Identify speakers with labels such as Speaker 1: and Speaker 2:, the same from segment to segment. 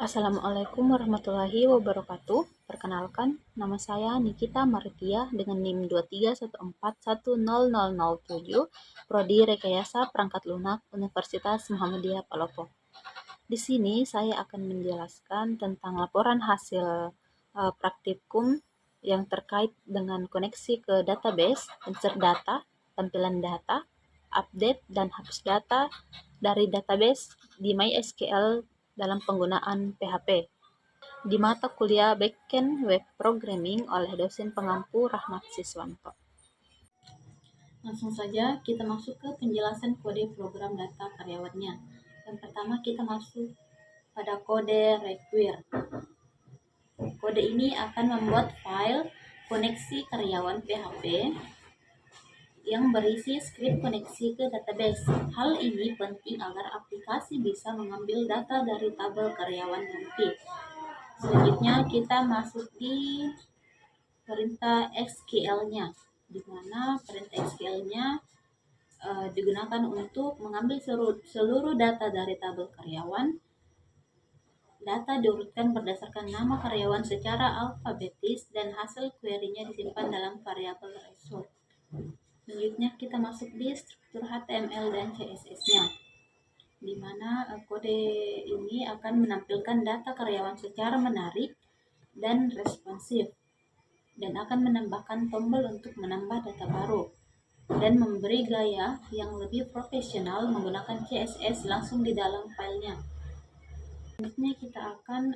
Speaker 1: Assalamualaikum warahmatullahi wabarakatuh. Perkenalkan, nama saya Nikita Maritia dengan NIM 231410007, Prodi Rekayasa Perangkat Lunak Universitas Muhammadiyah Palopo. Di sini saya akan menjelaskan tentang laporan hasil praktikum yang terkait dengan koneksi ke database, insert data, tampilan data, update dan hapus data dari database di MySQL dalam penggunaan PHP di mata kuliah Backend Web Programming oleh dosen pengampu Rahmat Siswanto. Langsung saja kita masuk ke penjelasan kode program data karyawannya. Yang pertama kita masuk pada kode require. Kode ini akan membuat file koneksi karyawan PHP yang berisi skrip koneksi ke database. Hal ini penting agar aplikasi bisa mengambil data dari tabel karyawan nanti. Selanjutnya kita masuk di perintah SQL-nya, di mana perintah SQL-nya digunakan untuk mengambil seluruh data dari tabel karyawan. Data diurutkan berdasarkan nama karyawan secara alfabetis dan hasil query-nya disimpan dalam variabel result. Selanjutnya kita masuk di struktur HTML dan CSS-nya, di mana kode ini akan menampilkan data karyawan secara menarik dan responsif, dan akan menambahkan tombol untuk menambah data baru, dan memberi gaya yang lebih profesional menggunakan CSS langsung di dalam filenya. Selanjutnya kita akan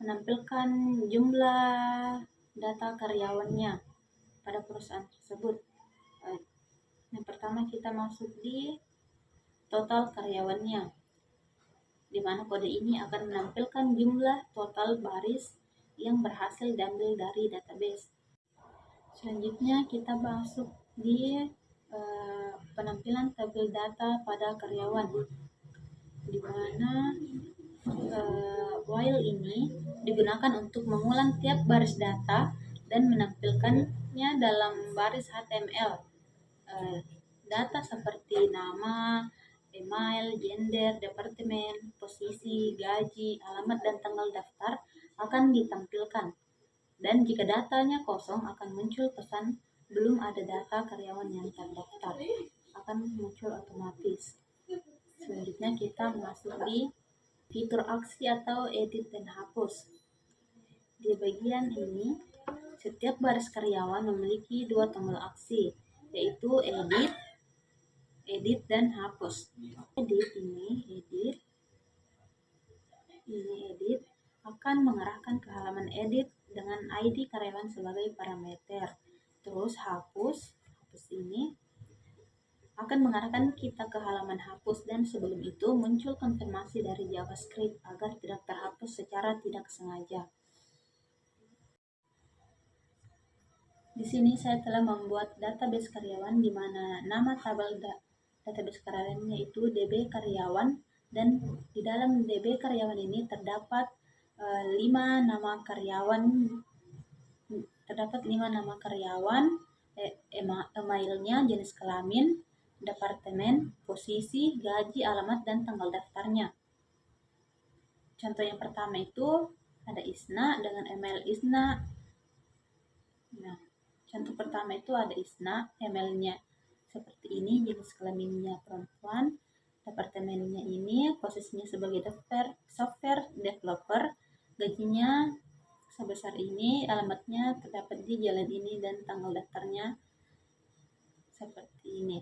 Speaker 1: menampilkan jumlah data karyawannya pada perusahaan tersebut. Yang pertama kita masuk di total karyawannya, di mana kode ini akan menampilkan jumlah total baris yang berhasil diambil dari database. Selanjutnya kita masuk di penampilan tabel data pada karyawan, di mana while ini digunakan untuk mengulang tiap baris data dan menampilkannya dalam baris HTML. Data seperti nama, email, gender, departemen, posisi, gaji, alamat, dan tanggal daftar akan ditampilkan. Dan jika datanya kosong akan muncul pesan belum ada data karyawan yang terdaftar, akan muncul otomatis. Selanjutnya kita masuk di fitur aksi atau edit dan hapus. Di bagian ini, setiap baris karyawan memiliki dua tombol aksi, yaitu edit dan hapus. Edit akan mengarahkan ke halaman edit dengan ID karyawan sebagai parameter. Terus hapus ini akan mengarahkan kita ke halaman hapus, dan sebelum itu muncul konfirmasi dari JavaScript agar tidak terhapus secara tidak sengaja. Di sini saya telah membuat database karyawan, di mana nama tabel database karyawannya itu DB karyawan, dan di dalam DB karyawan ini terdapat 5 nama karyawan, emailnya, jenis kelamin, departemen, posisi, gaji, alamat, dan tanggal daftarnya. Contoh yang pertama itu ada Isna dengan email Isna. Nah, contoh pertama itu ada Isna, emailnya seperti ini, jenis kelaminnya perempuan, departemennya ini, posisinya sebagai software developer, gajinya sebesar ini, alamatnya terdapat di jalan ini, dan tanggal daftarnya seperti ini.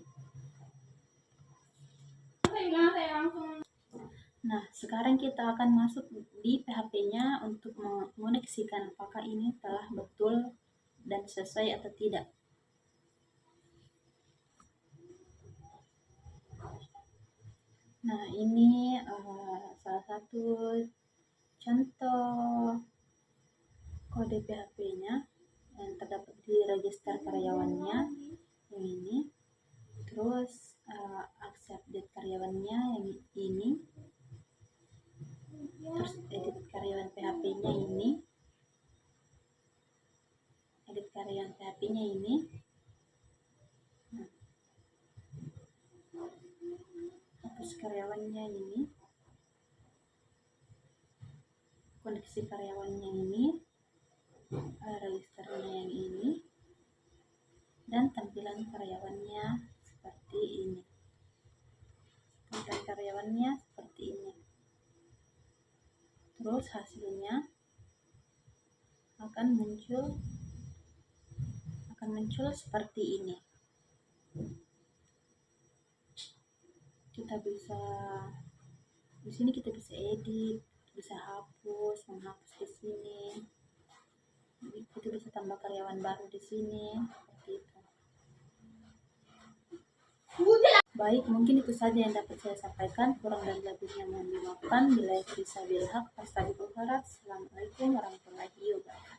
Speaker 1: Nah, sekarang kita akan masuk di PHP-nya untuk mengoneksikan apakah ini telah betul dan sesuai atau tidak. Nah, ini salah satu contoh kode PHP-nya yang terdapat di register karyawannya yang ini. Terus aksi update karyawannya yang ini. Terus edit karyawan PHP-nya ini. Nah, hapus karyawannya ini. kondisi karyawannya ini, registernya yang ini, dan tampilan karyawannya seperti ini. Tampilan karyawannya seperti ini. Terus hasilnya akan muncul seperti ini. Di sini kita bisa edit, bisa hapus, menghapus di sini. Kita bisa tambah karyawan baru di sini, seperti itu. Baik, mungkin itu saja yang dapat saya sampaikan. Kurang dan lebihnya mohon dimaafkan. Bila bisa bilhaq, astagfirullah. Assalamualaikum warahmatullahi wabarakatuh.